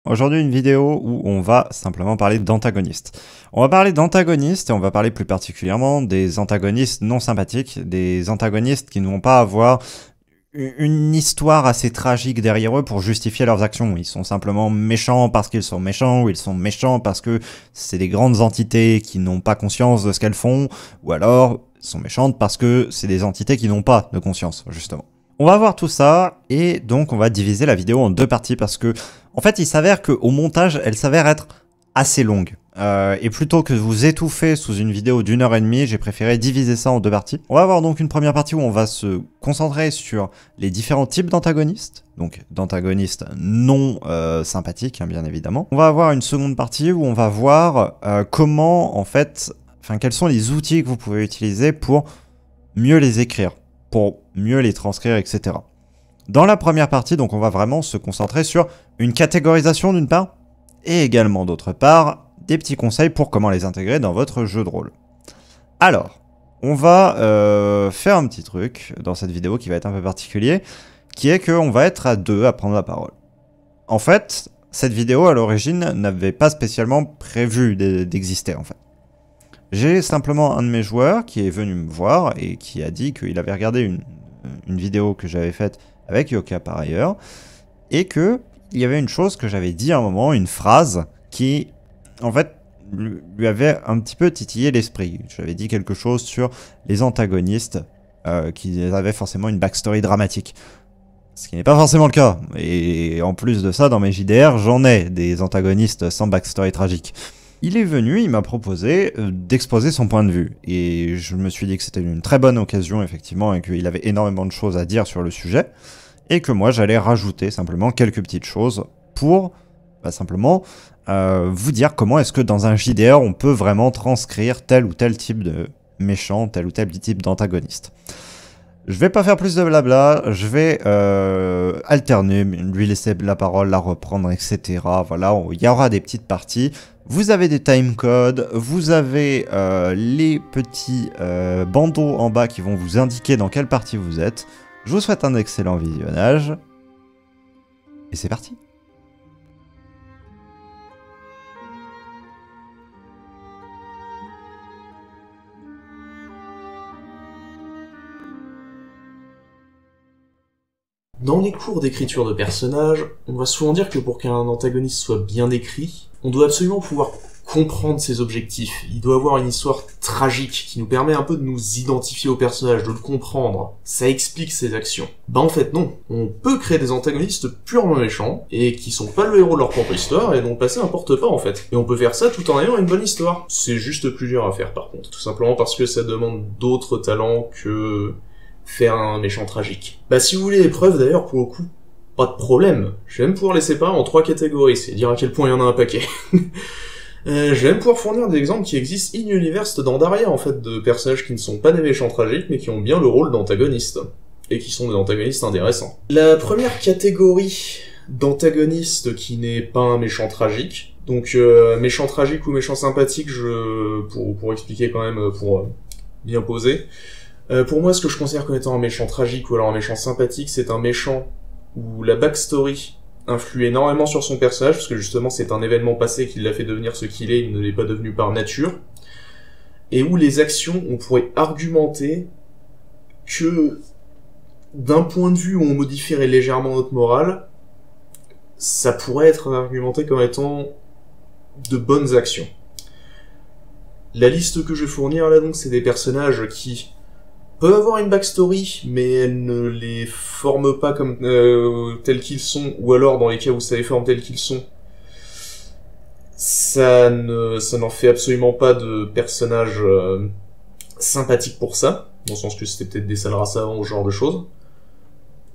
Aujourd'hui, une vidéo où on va simplement parler d'antagonistes. On va parler d'antagonistes et on va parler plus particulièrement des antagonistes non sympathiques, des antagonistes qui ne vont pas avoir une histoire assez tragique derrière eux pour justifier leurs actions. Ils sont simplement méchants parce qu'ils sont méchants, ou ils sont méchants parce que c'est des grandes entités qui n'ont pas conscience de ce qu'elles font, ou alors ils sont méchantes parce que c'est des entités qui n'ont pas de conscience, justement. On va voir tout ça, et donc on va diviser la vidéo en deux parties, parce que, en fait, il s'avère qu'au montage, elle s'avère être assez longue. Et plutôt que de vous étouffer sous une vidéo d'1h30, j'ai préféré diviser ça en deux parties. On va avoir donc une première partie où on va se concentrer sur les différents types d'antagonistes, donc d'antagonistes non sympathiques, hein, bien évidemment. On va avoir une seconde partie où on va voir comment, en fait, quels sont les outils que vous pouvez utiliser pour mieux les écrire, pour mieux les transcrire, etc. Dans la première partie, donc, on va vraiment se concentrer sur une catégorisation d'une part, et également d'autre part, des petits conseils pour comment les intégrer dans votre jeu de rôle. Alors, on va faire un petit truc dans cette vidéo qui va être un peu particulier, qui est qu'on va être à deux à prendre la parole. En fait, cette vidéo à l'origine n'avait pas spécialement prévu d'exister en fait. J'ai simplement un de mes joueurs qui est venu me voir et qui a dit qu'il avait regardé une vidéo que j'avais faite avec Yoka par ailleurs, et qu'il y avait une chose que j'avais dit à un moment, une phrase qui, en fait, lui avait un petit peu titillé l'esprit. J'avais dit quelque chose sur les antagonistes qui avaient forcément une backstory dramatique. Ce qui n'est pas forcément le cas. Et en plus de ça, dans mes JDR, j'en ai des antagonistes sans backstory tragique. Il est venu, il m'a proposé d'exposer son point de vue. Et je me suis dit que c'était une très bonne occasion, effectivement, et qu'il avait énormément de choses à dire sur le sujet. Et que moi, j'allais rajouter simplement quelques petites choses pour, simplement, vous dire comment est-ce que dans un JDR, on peut vraiment transcrire tel ou tel type de méchant, tel ou tel type d'antagoniste. Je vais pas faire plus de blabla, je vais alterner, lui laisser la parole, la reprendre, etc. Voilà, il y aura des petites parties. Vous avez des timecodes, vous avez les petits bandeaux en bas qui vont vous indiquer dans quelle partie vous êtes. Je vous souhaite un excellent visionnage. Et c'est parti. Dans les cours d'écriture de personnages, on va souvent dire que pour qu'un antagoniste soit bien écrit, on doit absolument pouvoir comprendre ses objectifs. Il doit avoir une histoire tragique qui nous permet un peu de nous identifier au personnage, de le comprendre. Ça explique ses actions. Bah en fait non, on peut créer des antagonistes purement méchants, et qui sont pas le héros de leur propre histoire, et dont le passé importe pas en fait. Et on peut faire ça tout en ayant une bonne histoire. C'est juste plus dur à faire par contre, tout simplement parce que ça demande d'autres talents que faire un méchant tragique. Bah si vous voulez des preuves d'ailleurs, pour le coup, pas de problème. Je vais même pouvoir les séparer en 3 catégories, c'est dire à quel point il y en a un paquet. Je vais même pouvoir fournir des exemples qui existent in-universe dans Daria, en fait, de personnages qui ne sont pas des méchants tragiques, mais qui ont bien le rôle d'antagonistes. Et qui sont des antagonistes intéressants. La première catégorie d'antagoniste qui n'est pas un méchant tragique, donc méchant tragique ou méchant sympathique, pour expliquer quand même, pour bien poser. Pour moi, ce que je considère comme étant un méchant tragique ou alors un méchant sympathique, c'est un méchant où la backstory influe énormément sur son personnage, parce que justement c'est un événement passé qui l'a fait devenir ce qu'il est, il ne l'est pas devenu par nature, et où les actions, on pourrait argumenter que d'un point de vue où on modifierait légèrement notre morale, ça pourrait être argumenté comme étant de bonnes actions. La liste que je vais fournir là donc, c'est des personnages qui peuvent avoir une backstory, mais elles ne les forment pas comme tels qu'ils sont, ou alors dans les cas où ça les forme tels qu'ils sont, ça n'en fait absolument pas de personnages sympathiques pour ça, dans le sens que c'était peut-être des sales races avant ou ce genre de choses.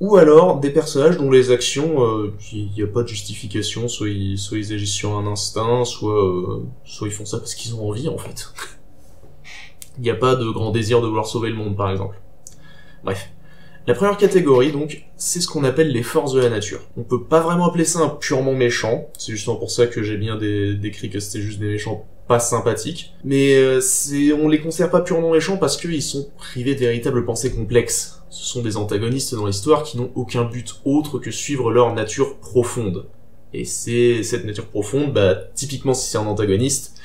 Ou alors des personnages dont les actions, il n'y a pas de justification, soit ils agissent sur un instinct, soit ils font ça parce qu'ils ont envie en fait. Il n'y a pas de grand désir de vouloir sauver le monde, par exemple. Bref. La première catégorie, donc, c'est ce qu'on appelle les forces de la nature. On peut pas vraiment appeler ça un purement méchant, c'est justement pour ça que j'ai bien décrit que c'était juste des méchants pas sympathiques, mais on les considère pas purement méchants parce qu'ils sont privés de véritables pensées complexes. Ce sont des antagonistes dans l'histoire qui n'ont aucun but autre que suivre leur nature profonde. Et c'est cette nature profonde, typiquement si c'est un antagoniste,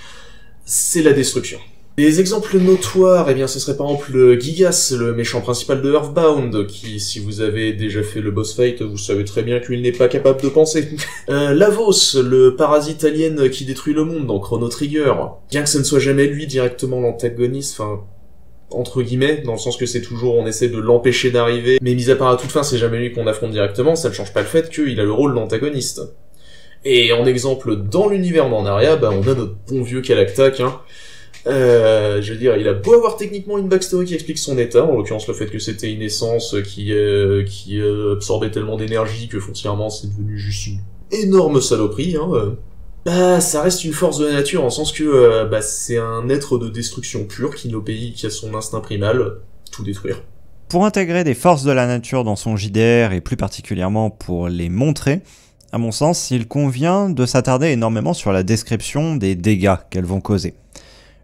c'est la destruction. Des exemples notoires, eh bien, ce serait par exemple Gigas, le méchant principal de Earthbound, qui, si vous avez déjà fait le boss fight, vous savez très bien qu'il n'est pas capable de penser. Lavos, le parasite alien qui détruit le monde dans Chrono Trigger. Bien que ce ne soit jamais lui directement l'antagoniste, enfin, entre guillemets, dans le sens que c'est toujours, on essaie de l'empêcher d'arriver, mais mis à part à toute fin, c'est jamais lui qu'on affronte directement, ça ne change pas le fait qu'il a le rôle d'antagoniste. Et en exemple, dans l'univers d'Andaria, on a notre bon vieux Kalaktak, hein. Je veux dire, il a beau avoir techniquement une backstory qui explique son état, en l'occurrence le fait que c'était une essence qui absorbait tellement d'énergie que foncièrement c'est devenu juste une énorme saloperie, hein. Ça reste une force de la nature, en sens que c'est un être de destruction pure qui n'obéit qu'à son instinct primal, tout détruire. Pour intégrer des forces de la nature dans son JDR, et plus particulièrement pour les montrer, à mon sens, il convient de s'attarder énormément sur la description des dégâts qu'elles vont causer.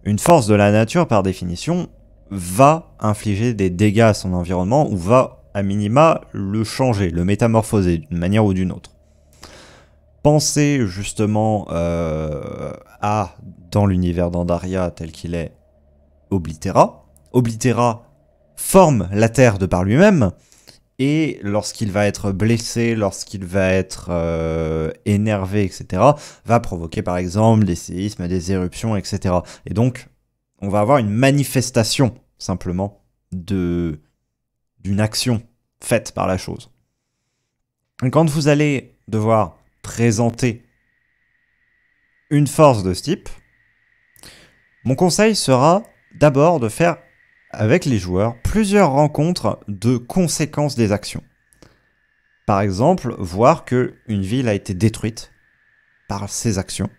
Une force de la nature, par définition, va infliger des dégâts à son environnement ou va, à minima, le changer, le métamorphoser d'une manière ou d'une autre. Pensez justement dans l'univers d'Andaria tel qu'il est, Oblitera. Oblitera forme la Terre de par lui-même, et lorsqu'il va être blessé, lorsqu'il va être énervé, etc., va provoquer par exemple des séismes, des éruptions, etc. Et donc, on va avoir une manifestation, simplement, d'une action faite par la chose. Et quand vous allez devoir présenter une force de ce type, mon conseil sera d'abord de faire avec les joueurs plusieurs rencontres de conséquences des actions. Par exemple, voir qu'une ville a été détruite par ces actions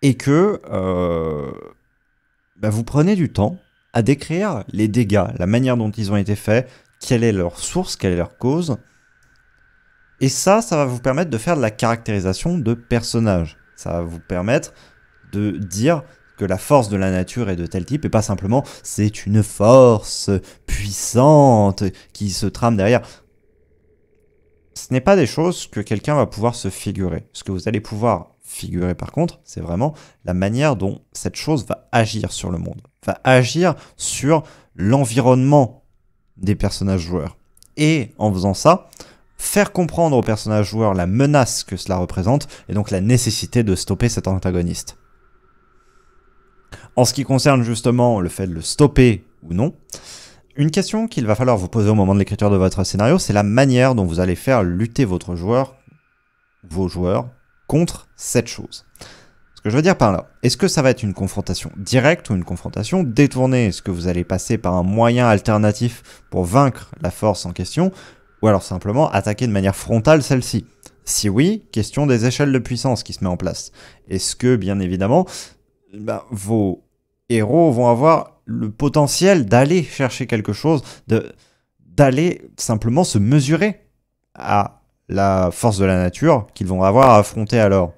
et que vous prenez du temps à décrire les dégâts, la manière dont ils ont été faits, quelle est leur source, quelle est leur cause. Et ça va vous permettre de faire de la caractérisation de personnages. Ça va vous permettre de dire que la force de la nature est de tel type, et pas simplement c'est une force puissante qui se trame derrière. Ce n'est pas des choses que quelqu'un va pouvoir se figurer. Ce que vous allez pouvoir figurer par contre, c'est vraiment la manière dont cette chose va agir sur le monde, va agir sur l'environnement des personnages joueurs. Et en faisant ça, faire comprendre aux personnages joueurs la menace que cela représente, et donc la nécessité de stopper cet antagoniste. En ce qui concerne justement le fait de le stopper ou non, une question qu'il va falloir vous poser au moment de l'écriture de votre scénario, c'est la manière dont vous allez faire lutter vos joueurs, contre cette chose. Ce que je veux dire par là, est-ce que ça va être une confrontation directe ou une confrontation détournée? Est-ce que vous allez passer par un moyen alternatif pour vaincre la force en question, ou alors simplement attaquer de manière frontale celle-ci? Si oui, question des échelles de puissance qui se met en place. Est-ce que, bien évidemment, vos héros vont avoir le potentiel d'aller chercher quelque chose, d'aller simplement se mesurer à la force de la nature qu'ils vont avoir à affronter alors?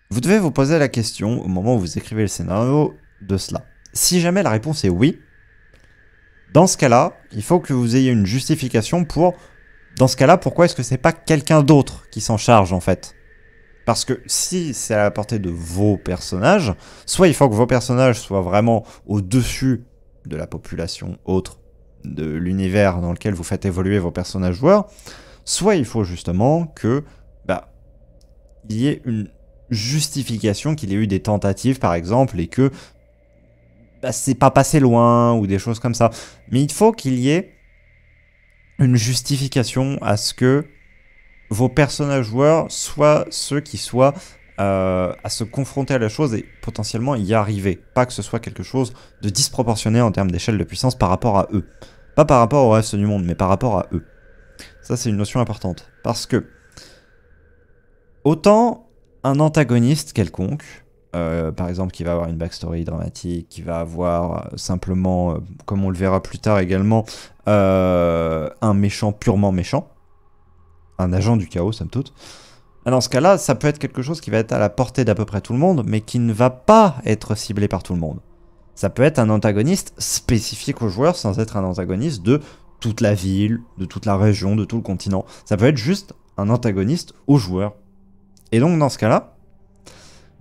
Vous devez vous poser la question, au moment où vous écrivez le scénario, de cela. Si jamais la réponse est oui, dans ce cas-là, il faut que vous ayez une justification pour, dans ce cas-là, pourquoi est-ce que c'est pas quelqu'un d'autre qui s'en charge en fait? Parce que si c'est à la portée de vos personnages, soit il faut que vos personnages soient vraiment au-dessus de la population autre, de l'univers dans lequel vous faites évoluer vos personnages joueurs, soit il faut justement que il y ait une justification, qu'il y ait eu des tentatives par exemple, et que c'est pas passé loin, ou des choses comme ça. Mais il faut qu'il y ait une justification à ce que vos personnages joueurs soient ceux qui soient à se confronter à la chose et potentiellement y arriver. Pas que ce soit quelque chose de disproportionné en termes d'échelle de puissance par rapport à eux. Pas par rapport au reste du monde, mais par rapport à eux. Ça, c'est une notion importante. Parce que, autant un antagoniste quelconque, par exemple, qui va avoir une backstory dramatique, qui va avoir simplement, comme on le verra plus tard également, un méchant purement méchant, un agent du chaos, somme toute. Dans ce cas-là, ça peut être quelque chose qui va être à la portée d'à peu près tout le monde, mais qui ne va pas être ciblé par tout le monde. Ça peut être un antagoniste spécifique aux joueurs, sans être un antagoniste de toute la ville, de toute la région, de tout le continent. Ça peut être juste un antagoniste au joueur. Et donc dans ce cas-là,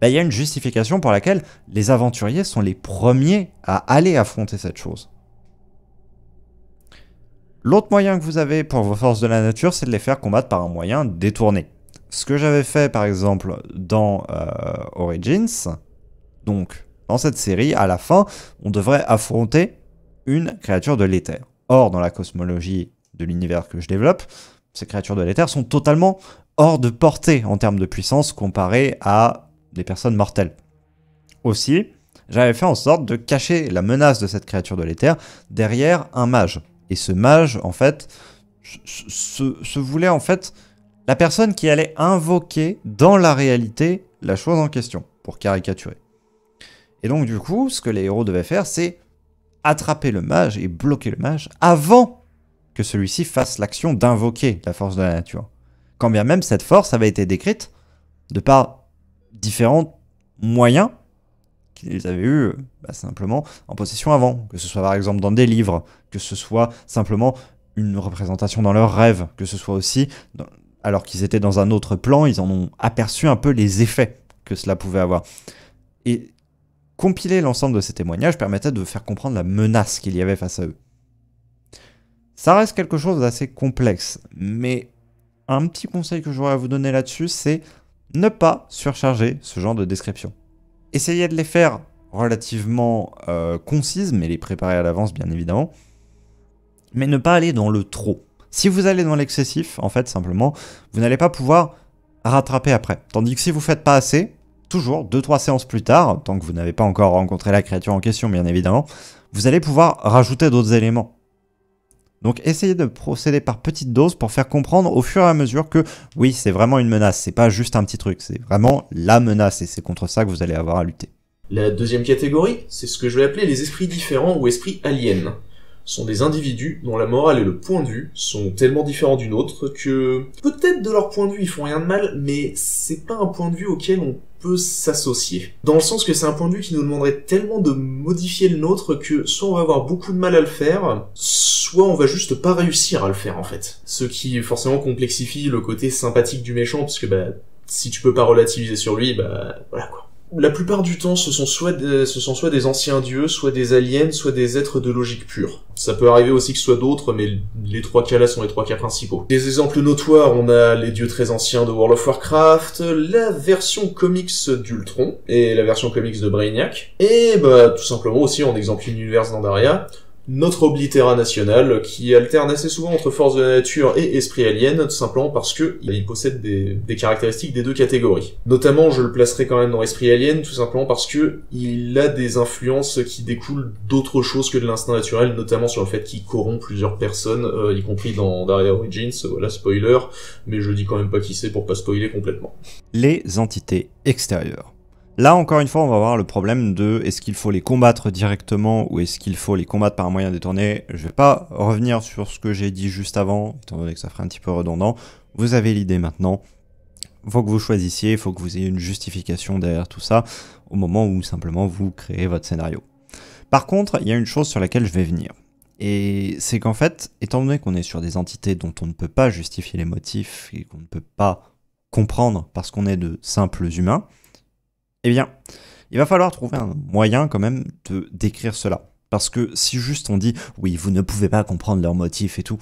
il y a une justification pour laquelle les aventuriers sont les premiers à aller affronter cette chose. L'autre moyen que vous avez pour vos forces de la nature, c'est de les faire combattre par un moyen détourné. Ce que j'avais fait par exemple dans Origins, donc dans cette série, à la fin, on devrait affronter une créature de l'éther. Or, dans la cosmologie de l'univers que je développe, ces créatures de l'éther sont totalement hors de portée en termes de puissance comparées à des personnes mortelles. Aussi, j'avais fait en sorte de cacher la menace de cette créature de l'éther derrière un mage. Et ce mage, en fait, se voulait en fait la personne qui allait invoquer dans la réalité la chose en question, pour caricaturer. Et donc du coup, ce que les héros devaient faire, c'est attraper le mage et bloquer le mage avant que celui-ci fasse l'action d'invoquer la force de la nature. Quand bien même cette force avait été décrite de par différents moyens qu'ils avaient eu simplement en possession avant. Que ce soit par exemple dans des livres, que ce soit simplement une représentation dans leurs rêves, que ce soit aussi, alors qu'ils étaient dans un autre plan, ils en ont aperçu un peu les effets que cela pouvait avoir. Et compiler l'ensemble de ces témoignages permettait de faire comprendre la menace qu'il y avait face à eux. Ça reste quelque chose d'assez complexe, mais un petit conseil que j'aurais à vous donner là-dessus, c'est ne pas surcharger ce genre de description. Essayez de les faire relativement concises, mais les préparer à l'avance bien évidemment, mais ne pas aller dans le trop. Si vous allez dans l'excessif, en fait, simplement, vous n'allez pas pouvoir rattraper après. Tandis que si vous ne faites pas assez, toujours, 2-3 séances plus tard, tant que vous n'avez pas encore rencontré la créature en question, bien évidemment, vous allez pouvoir rajouter d'autres éléments. Donc essayez de procéder par petites doses pour faire comprendre au fur et à mesure que, oui, c'est vraiment une menace, c'est pas juste un petit truc, c'est vraiment la menace, et c'est contre ça que vous allez avoir à lutter. La deuxième catégorie, c'est ce que je vais appeler les esprits différents ou esprits aliens. Sont des individus dont la morale et le point de vue sont tellement différents d'une autre que peut-être de leur point de vue ils font rien de mal, mais c'est pas un point de vue auquel on peut s'associer. Dans le sens que c'est un point de vue qui nous demanderait tellement de modifier le nôtre que soit on va avoir beaucoup de mal à le faire, soit on va juste pas réussir à le faire en fait. Ce qui forcément complexifie le côté sympathique du méchant, parce que si tu peux pas relativiser sur lui, voilà quoi. La plupart du temps, ce sont soit des anciens dieux, soit des aliens, soit des êtres de logique pure. Ça peut arriver aussi que ce soit d'autres, mais les trois cas là sont les trois cas principaux. Des exemples notoires, on a les dieux très anciens de World of Warcraft, la version comics d'Ultron, et la version comics de Brainiac, et tout simplement aussi en exemple Universe d'Andaria, notre Oblitera national, qui alterne assez souvent entre force de la nature et esprit alien, tout simplement parce que il possède des caractéristiques des deux catégories. Notamment, je le placerai quand même dans esprit alien, tout simplement parce que il a des influences qui découlent d'autres choses que de l'instinct naturel, notamment sur le fait qu'il corrompt plusieurs personnes, y compris dans Daria Origins, voilà, spoiler, mais je dis quand même pas qui c'est pour pas spoiler complètement. Les entités extérieures. Là, encore une fois, on va voir le problème de est-ce qu'il faut les combattre directement ou est-ce qu'il faut les combattre par un moyen détourné. Je vais pas revenir sur ce que j'ai dit juste avant, étant donné que ça ferait un petit peu redondant. Vous avez l'idée maintenant. Il faut que vous choisissiez, il faut que vous ayez une justification derrière tout ça, au moment où simplement vous créez votre scénario. Par contre, il y a une chose sur laquelle je vais venir. Et c'est qu'en fait, étant donné qu'on est sur des entités dont on ne peut pas justifier les motifs et qu'on ne peut pas comprendre parce qu'on est de simples humains, eh bien, il va falloir trouver un moyen quand même de décrire cela. Parce que si juste on dit « oui, vous ne pouvez pas comprendre leurs motifs et tout »,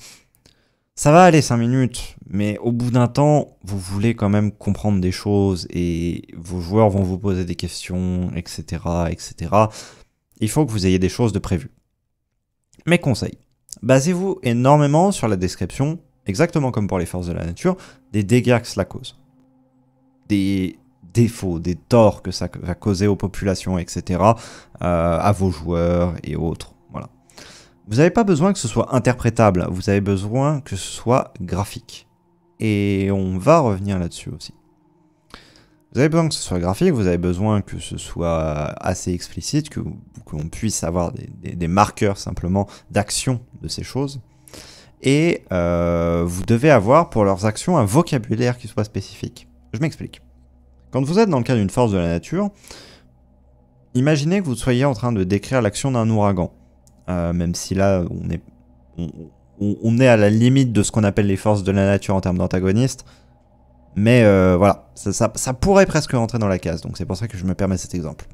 ça va aller 5 minutes, mais au bout d'un temps, vous voulez quand même comprendre des choses et vos joueurs vont vous poser des questions, etc., etc. Il faut que vous ayez des choses de prévues. Mes conseils. Basez-vous énormément sur la description, exactement comme pour les forces de la nature, des dégâts que cela cause. Des défauts, des torts que ça va causer aux populations, etc., à vos joueurs et autres. Voilà. Vous n'avez pas besoin que ce soit interprétable, vous avez besoin que ce soit graphique. Et on va revenir là-dessus aussi. Vous avez besoin que ce soit graphique, vous avez besoin que ce soit assez explicite, qu'on puisse avoir des marqueurs simplement d'action de ces choses. Et vous devez avoir pour leurs actions un vocabulaire qui soit spécifique. Je m'explique. Quand vous êtes dans le cas d'une force de la nature, imaginez que vous soyez en train de décrire l'action d'un ouragan. Même si là, on est à la limite de ce qu'on appelle les forces de la nature en termes d'antagonistes. Mais voilà, ça pourrait presque rentrer dans la case, donc c'est pour ça que je me permets cet exemple.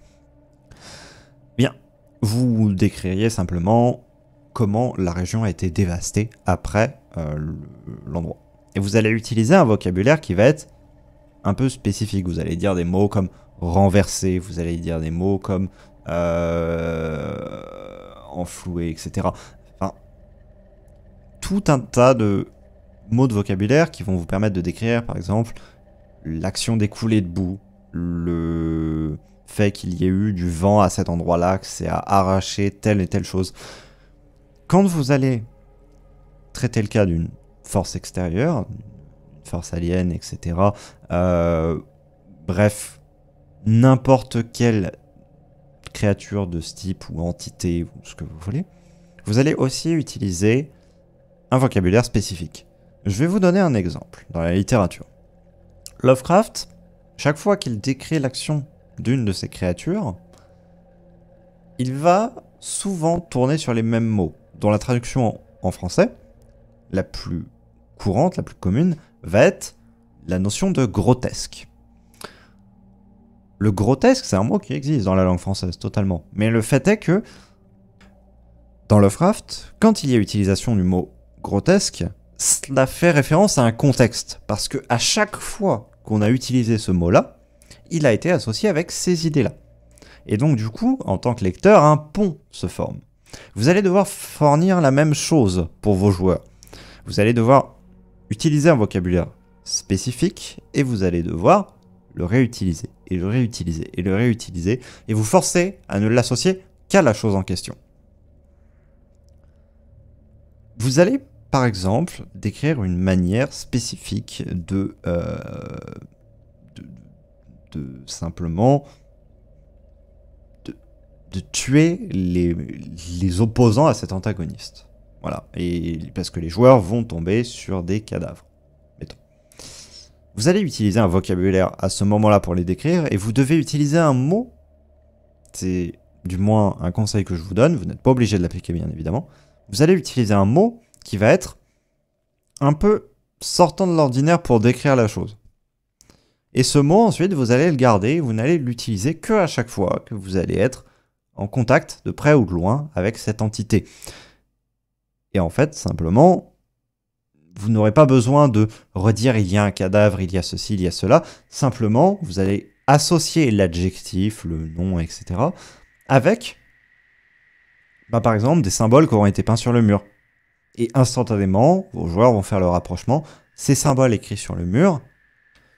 Bien, vous décririez simplement comment la région a été dévastée après l'endroit. Et vous allez utiliser un vocabulaire qui va être un peu spécifique. Vous allez dire des mots comme renverser, vous allez dire des mots comme enfloué, etc. Enfin, tout un tas de mots de vocabulaire qui vont vous permettre de décrire, par exemple, l'action d'écouler de boue, le fait qu'il y ait eu du vent à cet endroit-là, que c'est à arracher telle et telle chose. Quand vous allez traiter le cas d'une force extérieure, une force alien, etc., bref, n'importe quelle créature de ce type ou entité, ou ce que vous voulez, vous allez aussi utiliser un vocabulaire spécifique. Je vais vous donner un exemple dans la littérature. Lovecraft, chaque fois qu'il décrit l'action d'une de ces créatures, il va souvent tourner sur les mêmes mots, dont la traduction en français, la plus courante, la plus commune, va être la notion de grotesque. Le grotesque, c'est un mot qui existe dans la langue française, totalement. Mais le fait est que, dans Lovecraft, quand il y a utilisation du mot grotesque, cela fait référence à un contexte. Parce que à chaque fois qu'on a utilisé ce mot-là, il a été associé avec ces idées-là. Et donc, du coup, en tant que lecteur, un pont se forme. Vous allez devoir fournir la même chose pour vos joueurs. Vous allez devoir utiliser un vocabulaire spécifique et vous allez devoir le réutiliser, et le réutiliser, et le réutiliser, et vous forcer à ne l'associer qu'à la chose en question. Vous allez, par exemple, décrire une manière spécifique de simplement de tuer les opposants à cet antagoniste. Voilà, et parce que les joueurs vont tomber sur des cadavres. Mettons. Vous allez utiliser un vocabulaire à ce moment-là pour les décrire, et vous devez utiliser un mot. C'est du moins un conseil que je vous donne, vous n'êtes pas obligé de l'appliquer bien évidemment. Vous allez utiliser un mot qui va être un peu sortant de l'ordinaire pour décrire la chose. Et ce mot, ensuite, vous allez le garder, vous n'allez l'utiliser que à chaque fois que vous allez être en contact, de près ou de loin, avec cette entité. Et en fait, simplement, vous n'aurez pas besoin de redire il y a un cadavre, il y a ceci, il y a cela. Simplement, vous allez associer l'adjectif, le nom, etc. avec, par exemple, des symboles qui auront été peints sur le mur. Et instantanément, vos joueurs vont faire le rapprochement. Ces symboles écrits sur le mur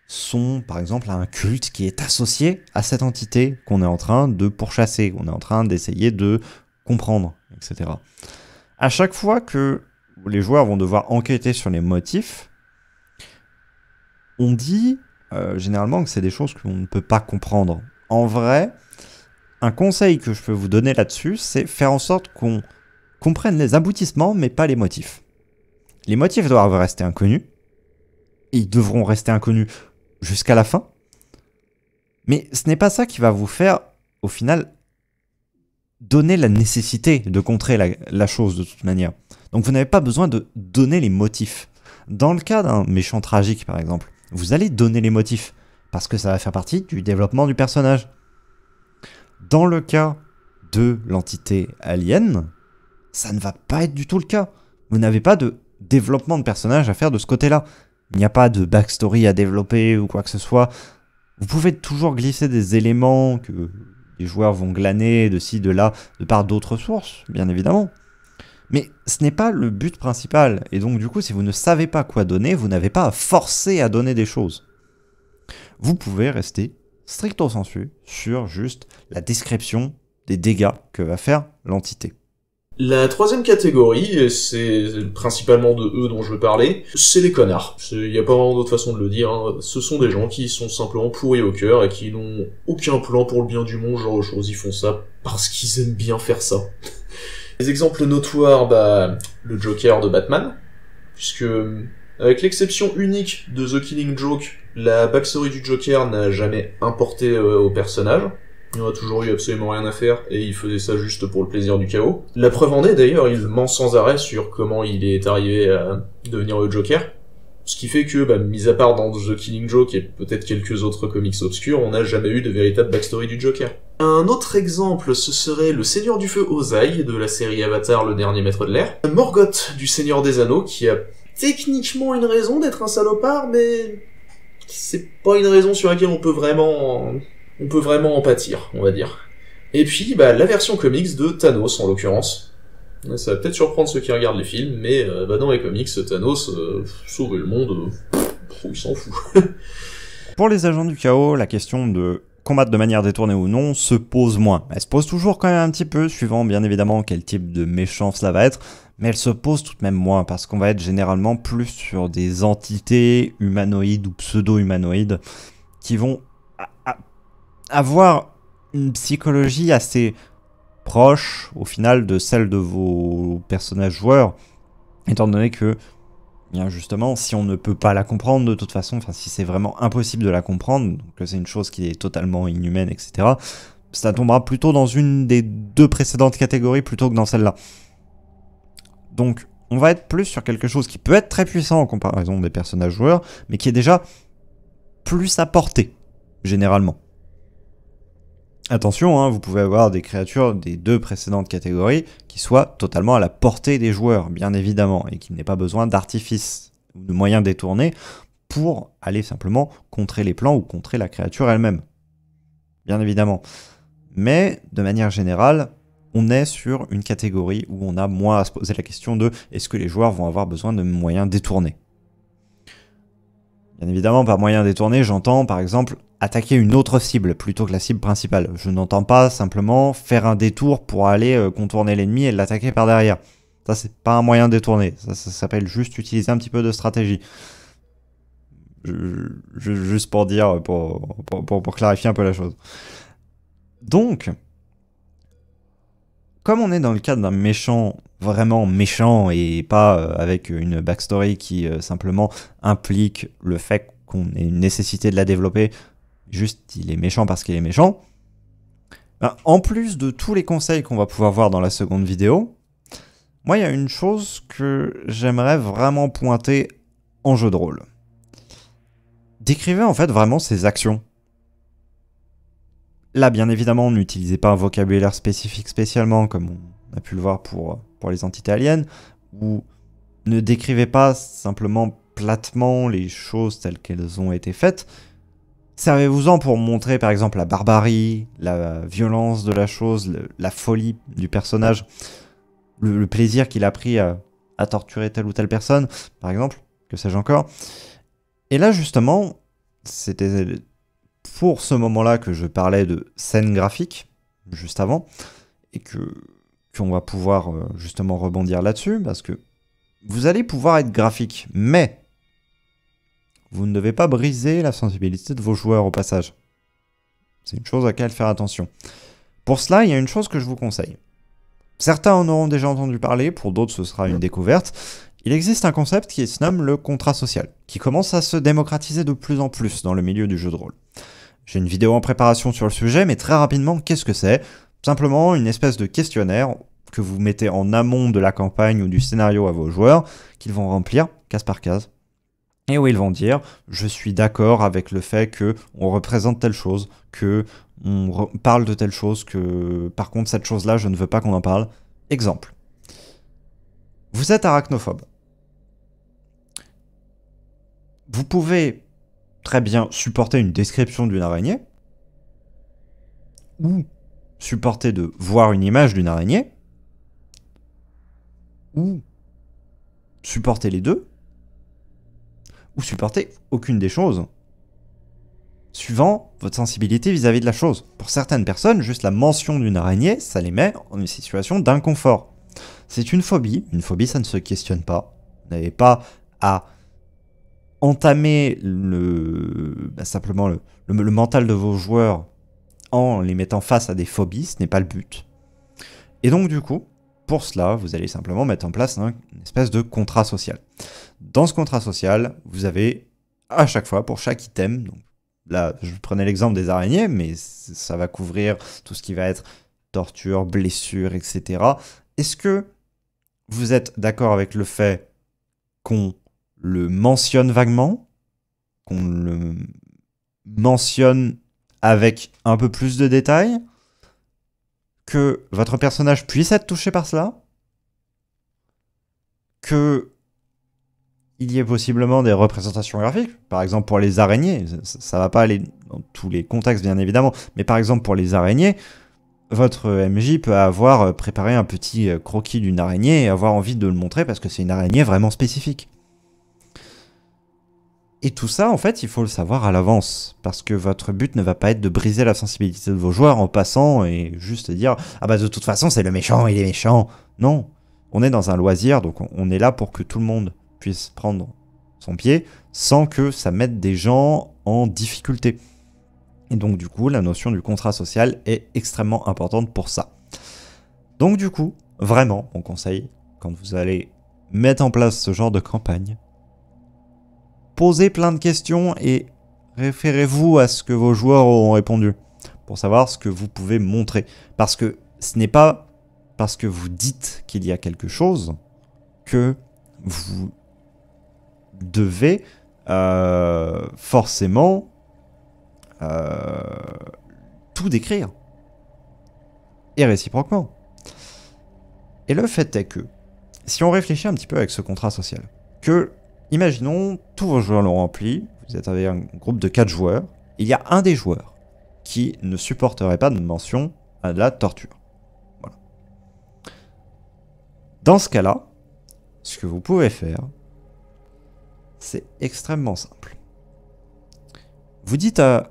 sont, par exemple, un culte qui est associé à cette entité qu'on est en train de pourchasser, qu'on est en train d'essayer de comprendre, etc. À chaque fois que les joueurs vont devoir enquêter sur les motifs, on dit généralement que c'est des choses qu'on ne peut pas comprendre. En vrai, un conseil que je peux vous donner là-dessus, c'est faire en sorte qu'on comprenne les aboutissements, mais pas les motifs. Les motifs doivent rester inconnus. Ils devront rester inconnus jusqu'à la fin. Mais ce n'est pas ça qui va vous faire, au final, donner la nécessité de contrer la chose de toute manière. Donc vous n'avez pas besoin de donner les motifs. Dans le cas d'un méchant tragique, par exemple, vous allez donner les motifs, parce que ça va faire partie du développement du personnage. Dans le cas de l'entité alien, ça ne va pas être du tout le cas. Vous n'avez pas de développement de personnage à faire de ce côté-là. Il n'y a pas de backstory à développer ou quoi que ce soit. Vous pouvez toujours glisser des éléments que les joueurs vont glaner de ci, de là, de par d'autres sources, bien évidemment. Mais ce n'est pas le but principal. Et donc du coup, si vous ne savez pas quoi donner, vous n'avez pas à forcer à donner des choses. Vous pouvez rester stricto sensu sur juste la description des dégâts que va faire l'entité. La troisième catégorie, et c'est principalement de eux dont je veux parler, c'est les connards. Il n'y a pas vraiment d'autre façon de le dire, hein. Ce sont des gens qui sont simplement pourris au cœur et qui n'ont aucun plan pour le bien du monde, genre de choses. Ils font ça parce qu'ils aiment bien faire ça. Les exemples notoires, le Joker de Batman, puisque avec l'exception unique de The Killing Joke, la backstory du Joker n'a jamais importé au personnage. Il n'en a toujours eu absolument rien à faire, et il faisait ça juste pour le plaisir du chaos. La preuve en est, d'ailleurs, il ment sans arrêt sur comment il est arrivé à devenir le Joker. Ce qui fait que, mis à part dans The Killing Joke et peut-être quelques autres comics obscurs, on n'a jamais eu de véritable backstory du Joker. Un autre exemple, ce serait le Seigneur du Feu Ozai, de la série Avatar, le dernier maître de l'air. Morgoth, du Seigneur des Anneaux, qui a techniquement une raison d'être un salopard, mais c'est pas une raison sur laquelle on peut vraiment en pâtir, on va dire. Et puis, la version comics de Thanos, en l'occurrence. Ça va peut-être surprendre ceux qui regardent les films, mais dans les comics, Thanos, sauver le monde, il s'en fout. Pour les agents du chaos, la question de combattre de manière détournée ou non se pose moins. Elle se pose toujours quand même un petit peu, suivant bien évidemment quel type de méchant cela va être, mais elle se pose tout de même moins, parce qu'on va être généralement plus sur des entités humanoïdes ou pseudo-humanoïdes qui vont avoir une psychologie assez proche, au final, de celle de vos personnages joueurs, étant donné que, bien justement, si on ne peut pas la comprendre de toute façon, enfin si c'est vraiment impossible de la comprendre, donc que c'est une chose qui est totalement inhumaine, etc., ça tombera plutôt dans une des deux précédentes catégories plutôt que dans celle-là. Donc, on va être plus sur quelque chose qui peut être très puissant en comparaison des personnages joueurs, mais qui est déjà plus à portée, généralement. Attention, hein, vous pouvez avoir des créatures des deux précédentes catégories qui soient totalement à la portée des joueurs, bien évidemment, et qui n'aient pas besoin d'artifices ou de moyens détournés pour aller simplement contrer les plans ou contrer la créature elle-même. Bien évidemment. Mais, de manière générale, on est sur une catégorie où on a moins à se poser la question de est-ce que les joueurs vont avoir besoin de moyens détournés. Bien évidemment, par moyens détournés, j'entends par exemple attaquer une autre cible plutôt que la cible principale. Je n'entends pas simplement faire un détour pour aller contourner l'ennemi et l'attaquer par derrière. Ça, c'est pas un moyen détourné. Ça s'appelle juste utiliser un petit peu de stratégie. Juste pour dire, pour clarifier un peu la chose. Donc, comme on est dans le cadre d'un méchant vraiment méchant et pas avec une backstory qui simplement implique le fait qu'on ait une nécessité de la développer, juste il est méchant parce qu'il est méchant, en plus de tous les conseils qu'on va pouvoir voir dans la seconde vidéo, moi il y a une chose que j'aimerais vraiment pointer en jeu de rôle. Décrivez en fait vraiment ses actions. Là, bien évidemment, n'utilisez pas un vocabulaire spécifique spécialement, comme on a pu le voir pour les entités aliens, ou ne décrivez pas simplement platement les choses telles qu'elles ont été faites. Servez-vous-en pour montrer, par exemple, la barbarie, la violence de la chose, la folie du personnage, le plaisir qu'il a pris à torturer telle ou telle personne, par exemple, que sais-je encore. Et là, justement, c'était pour ce moment-là que je parlais de scène graphique, juste avant, et qu'on va pouvoir justement rebondir là-dessus, parce que vous allez pouvoir être graphique, mais vous ne devez pas briser la sensibilité de vos joueurs au passage. C'est une chose à laquelle faire attention. Pour cela, il y a une chose que je vous conseille. Certains en auront déjà entendu parler, pour d'autres ce sera une découverte. Il existe un concept qui se nomme le contrat social, qui commence à se démocratiser de plus en plus dans le milieu du jeu de rôle. J'ai une vidéo en préparation sur le sujet, mais très rapidement, qu'est-ce que c'est ? Simplement une espèce de questionnaire que vous mettez en amont de la campagne ou du scénario à vos joueurs, qu'ils vont remplir case par case, et où ils vont dire « je suis d'accord avec le fait qu'on représente telle chose, qu'on parle de telle chose, que par contre cette chose-là, je ne veux pas qu'on en parle. » Exemple. Vous êtes arachnophobe. Vous pouvez très bien supporter une description d'une araignée, ou supporter de voir une image d'une araignée, ou supporter les deux, ou supporter aucune des choses, suivant votre sensibilité vis-à-vis de la chose. Pour certaines personnes, juste la mention d'une araignée, ça les met en une situation d'inconfort. C'est une phobie ça ne se questionne pas. Vous n'avez pas à entamer simplement le mental de vos joueurs en les mettant face à des phobies, ce n'est pas le but. Et donc du coup, pour cela, vous allez simplement mettre en place une espèce de contrat social. Dans ce contrat social, vous avez à chaque fois, pour chaque item, donc là je prenais l'exemple des araignées, mais ça va couvrir tout ce qui va être torture, blessure, etc. Est-ce que vous êtes d'accord avec le fait qu'on le mentionne vaguement, qu'on le mentionne avec un peu plus de détails, que votre personnage puisse être touché par cela, que il y ait possiblement des représentations graphiques, par exemple pour les araignées, ça va pas aller dans tous les contextes bien évidemment, mais par exemple pour les araignées, votre MJ peut avoir préparé un petit croquis d'une araignée et avoir envie de le montrer parce que c'est une araignée vraiment spécifique. Et tout ça, en fait, il faut le savoir à l'avance, parce que votre but ne va pas être de briser la sensibilité de vos joueurs en passant et juste dire « Ah bah de toute façon, c'est le méchant, il est méchant ». Non, on est dans un loisir, donc on est là pour que tout le monde puisse prendre son pied sans que ça mette des gens en difficulté. Et donc du coup, la notion du contrat social est extrêmement importante pour ça. Donc du coup, vraiment, mon conseil, quand vous allez mettre en place ce genre de campagne, posez plein de questions et référez-vous à ce que vos joueurs auront répondu pour savoir ce que vous pouvez montrer. Parce que ce n'est pas parce que vous dites qu'il y a quelque chose que vous devez forcément tout décrire. Et réciproquement. Et le fait est que, si on réfléchit un petit peu avec ce contrat social, que, imaginons, tous vos joueurs l'ont rempli, vous êtes avec un groupe de 4 joueurs, il y a un des joueurs qui ne supporterait pas de mention à de la torture. Voilà. Dans ce cas-là, ce que vous pouvez faire, c'est extrêmement simple. Vous dites à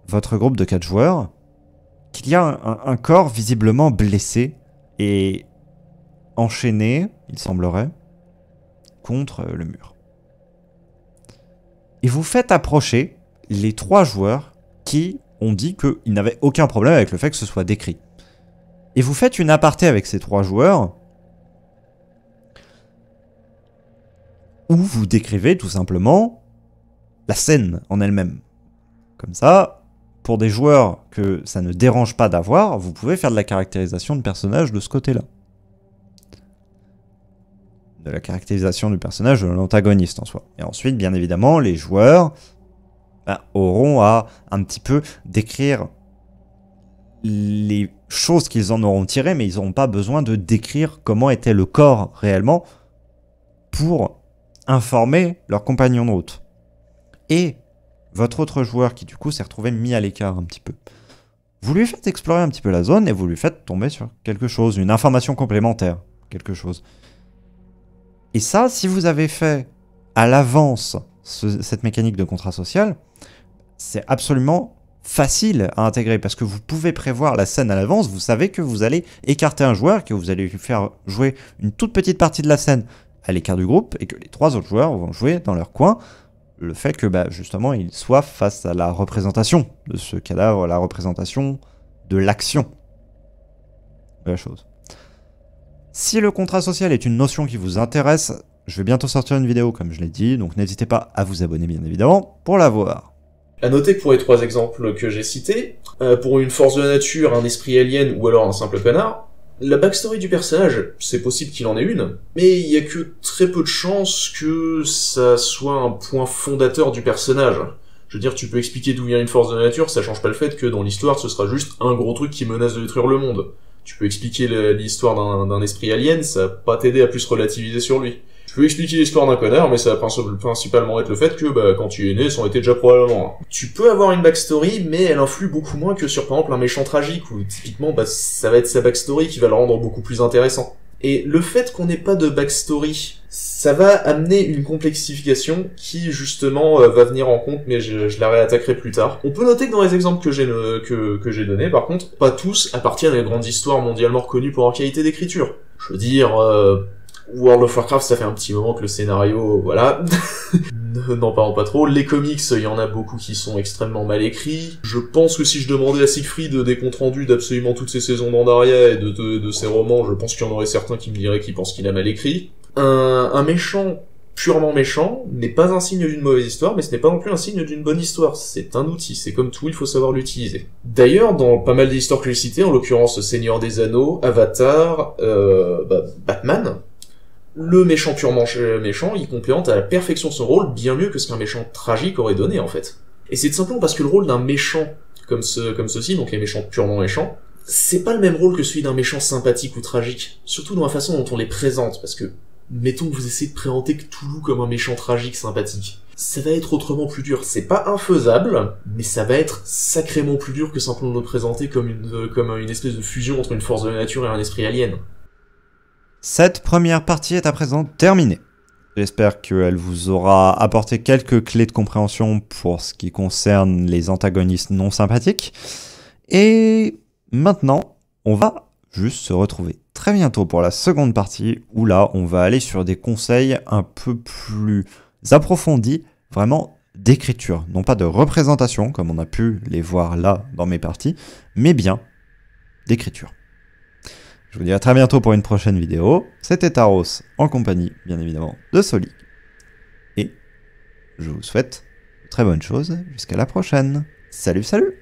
votre groupe de 4 joueurs qu'il y a un corps visiblement blessé et enchaîné, il semblerait, contre le mur. Et vous faites approcher les 3 joueurs qui ont dit qu'ils n'avaient aucun problème avec le fait que ce soit décrit. Et vous faites une aparté avec ces 3 joueurs où vous décrivez tout simplement la scène en elle-même. Comme ça, pour des joueurs que ça ne dérange pas d'avoir, vous pouvez faire de la caractérisation de personnage de ce côté-là. De la caractérisation du personnage de l'antagoniste en soi. Et ensuite, bien évidemment, les joueurs auront à un petit peu décrire les choses qu'ils en auront tirées, mais ils n'auront pas besoin de décrire comment était le corps réellement pour informer leur compagnon de route. Et votre autre joueur qui du coup s'est retrouvé mis à l'écart un petit peu, vous lui faites explorer un petit peu la zone et vous lui faites tomber sur quelque chose, une information complémentaire, quelque chose. Et ça, si vous avez fait à l'avance cette mécanique de contrat social, c'est absolument facile à intégrer parce que vous pouvez prévoir la scène à l'avance, vous savez que vous allez écarter un joueur, que vous allez lui faire jouer une toute petite partie de la scène à l'écart du groupe et que les 3 autres joueurs vont jouer dans leur coin. Le fait que justement ils soient face à la représentation de ce cadavre, la représentation de l'action de la chose. Si le contrat social est une notion qui vous intéresse, je vais bientôt sortir une vidéo comme je l'ai dit, donc n'hésitez pas à vous abonner bien évidemment pour la voir. À noter que pour les 3 exemples que j'ai cités, pour une force de la nature, un esprit alien ou alors un simple connard, la backstory du personnage, c'est possible qu'il en ait une, mais il y a que très peu de chances que ça soit un point fondateur du personnage. Je veux dire, tu peux expliquer d'où vient une force de la nature, ça change pas le fait que dans l'histoire, ce sera juste un gros truc qui menace de détruire le monde. Tu peux expliquer l'histoire d'un esprit alien, ça va pas t'aider à plus relativiser sur lui. Tu peux expliquer l'histoire d'un connard, mais ça va principalement être le fait que, quand tu es né, ça en était déjà probablement un. Tu peux avoir une backstory, mais elle influe beaucoup moins que sur, par exemple, un méchant tragique, où typiquement, ça va être sa backstory qui va le rendre beaucoup plus intéressant. Et le fait qu'on n'ait pas de backstory, ça va amener une complexification qui, justement, va venir en compte, mais je la réattaquerai plus tard. On peut noter que dans les exemples que j'ai donnés, par contre, pas tous appartiennent à une grande histoire mondialement reconnue pour leur qualité d'écriture. Je veux dire, World of Warcraft, ça fait un petit moment que le scénario, voilà, n'en parlons pas trop. Les comics, il y en a beaucoup qui sont extrêmement mal écrits. Je pense que si je demandais à Siegfried des comptes rendus d'absolument toutes ses saisons d'Andaria et de ses romans, je pense qu'il y en aurait certains qui me diraient qu'ils pensent qu'il a mal écrit. Un méchant purement méchant n'est pas un signe d'une mauvaise histoire, mais ce n'est pas non plus un signe d'une bonne histoire. C'est un outil, c'est comme tout, il faut savoir l'utiliser. D'ailleurs, dans pas mal d'histoires que j'ai citées, en l'occurrence Seigneur des Anneaux, Avatar, Batman, le méchant purement méchant, il complémente à la perfection son rôle, bien mieux que ce qu'un méchant tragique aurait donné, en fait. Et c'est tout simplement parce que le rôle d'un méchant comme ceci, donc les méchants purement méchants, c'est pas le même rôle que celui d'un méchant sympathique ou tragique. Surtout dans la façon dont on les présente, parce que, mettons que vous essayez de présenter Cthulhu comme un méchant tragique sympathique. Ça va être autrement plus dur. C'est pas infaisable, mais ça va être sacrément plus dur que simplement le présenter comme une espèce de fusion entre une force de la nature et un esprit alien. Cette première partie est à présent terminée. J'espère qu'elle vous aura apporté quelques clés de compréhension pour ce qui concerne les antagonistes non sympathiques. Et maintenant, on va juste se retrouver très bientôt pour la seconde partie, où là, on va aller sur des conseils un peu plus approfondis, vraiment d'écriture, non pas de représentation, comme on a pu les voir là dans mes parties, mais bien d'écriture. Je vous dis à très bientôt pour une prochaine vidéo. C'était Taros, en compagnie, bien évidemment, de Soli. Et je vous souhaite de très bonnes choses jusqu'à la prochaine. Salut, salut!